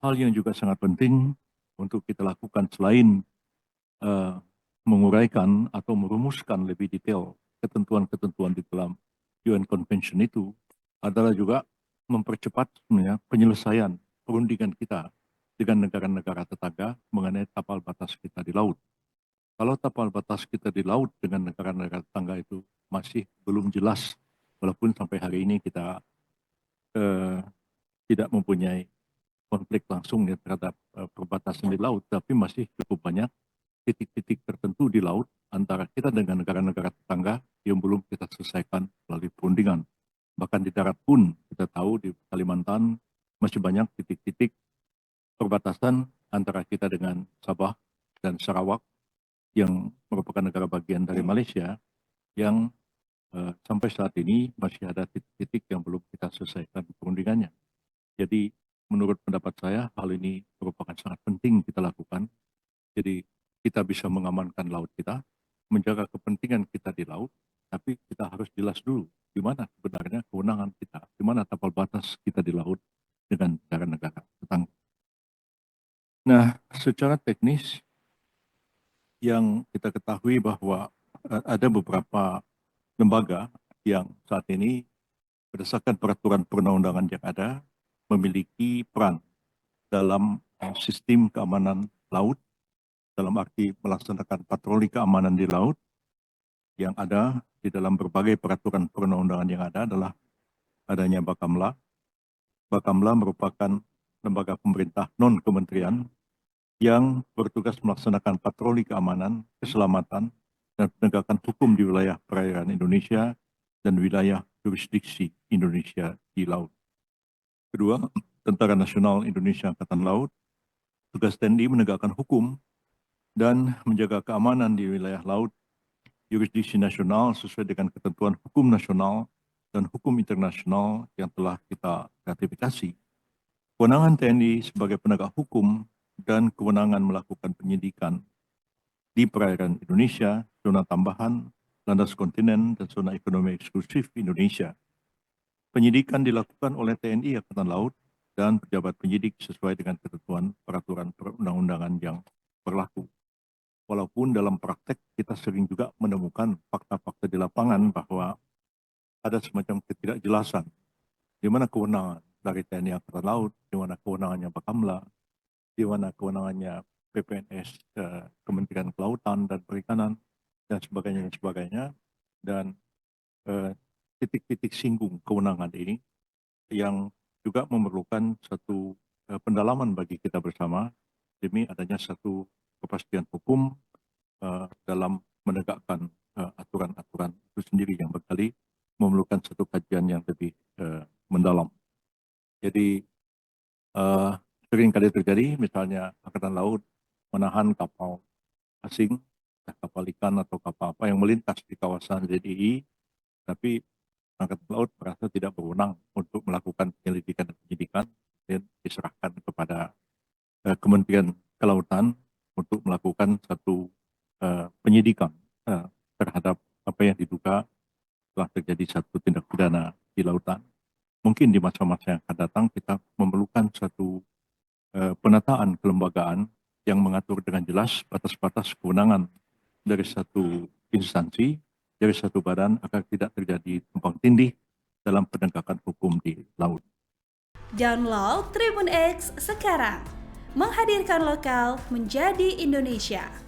hal yang juga sangat penting untuk kita lakukan selain eh, menguraikan atau merumuskan lebih detail ketentuan-ketentuan di dalam UN Convention itu adalah juga mempercepat sebenarnya penyelesaian perundingan kita dengan negara-negara tetangga mengenai tapal batas kita di laut. Kalau tapal batas kita di laut dengan negara-negara tetangga itu masih belum jelas, walaupun sampai hari ini kita eh, tidak mempunyai konflik langsung ya terhadap perbatasan di laut, tapi masih cukup banyak titik-titik tertentu di laut antara kita dengan negara-negara tetangga yang belum kita selesaikan melalui perundingan. Bahkan di darat pun kita tahu di Kalimantan masih banyak titik-titik perbatasan antara kita dengan Sabah dan Sarawak yang merupakan negara bagian dari Malaysia yang sampai saat ini masih ada titik-titik yang belum kita selesaikan perundingannya. Jadi menurut pendapat saya hal ini merupakan sangat penting kita lakukan. Jadi kita bisa mengamankan laut kita, menjaga kepentingan kita di laut, tapi kita harus jelas dulu di mana sebenarnya kewenangan kita, di mana tapal batas kita di laut dengan negara-negara tetangga. Nah, secara teknis yang kita ketahui bahwa ada beberapa lembaga yang saat ini berdasarkan peraturan perundang-undangan yang ada memiliki peran dalam sistem keamanan laut, dalam arti melaksanakan patroli keamanan di laut yang ada di dalam berbagai peraturan perundang-undangan yang ada adalah adanya Bakamla. Bakamla merupakan lembaga pemerintah non-kementerian yang bertugas melaksanakan patroli keamanan, keselamatan, dan penegakan hukum di wilayah perairan Indonesia dan wilayah jurisdiksi Indonesia di laut. Kedua, Tentara Nasional Indonesia Angkatan Laut, tugas TNI menegakkan hukum dan menjaga keamanan di wilayah laut jurisdiksi nasional sesuai dengan ketentuan hukum nasional dan hukum internasional yang telah kita ratifikasi. Kewenangan TNI sebagai penegak hukum dan kewenangan melakukan penyidikan di perairan Indonesia, zona tambahan, landas kontinen, dan zona ekonomi eksklusif Indonesia. Penyidikan dilakukan oleh TNI Angkatan Laut dan pejabat penyidik sesuai dengan ketentuan peraturan perundang-undangan yang berlaku. Walaupun dalam praktek kita sering juga menemukan fakta-fakta di lapangan bahwa ada semacam ketidakjelasan di mana kewenangan dari TNI Angkatan Laut, di mana kewenangannya Bakamla, di mana kewenangannya PPNS, Kementerian Kelautan dan Perikanan, dan sebagainya. Dan titik-titik singgung kewenangan ini yang juga memerlukan satu pendalaman bagi kita bersama demi adanya satu kepastian hukum dalam menegakkan aturan-aturan itu sendiri yang berkali memerlukan satu kajian yang lebih mendalam. Jadi sering kali terjadi misalnya Angkatan Laut menahan kapal asing, kapal ikan atau kapal apa yang melintas di kawasan ZII, tapi Angkatan Laut merasa tidak berwenang untuk melakukan penyelidikan dan penyidikan dan diserahkan kepada Kementerian Kelautan untuk melakukan satu penyidikan terhadap apa yang diduga telah terjadi satu tindak pidana di lautan. Mungkin di masa-masa yang akan datang kita memerlukan satu penataan kelembagaan yang mengatur dengan jelas batas-batas kewenangan dari satu instansi, dari satu badan agar tidak terjadi tumpang tindih dalam penegakan hukum di laut. Download Tribun X sekarang, menghadirkan lokal menjadi Indonesia.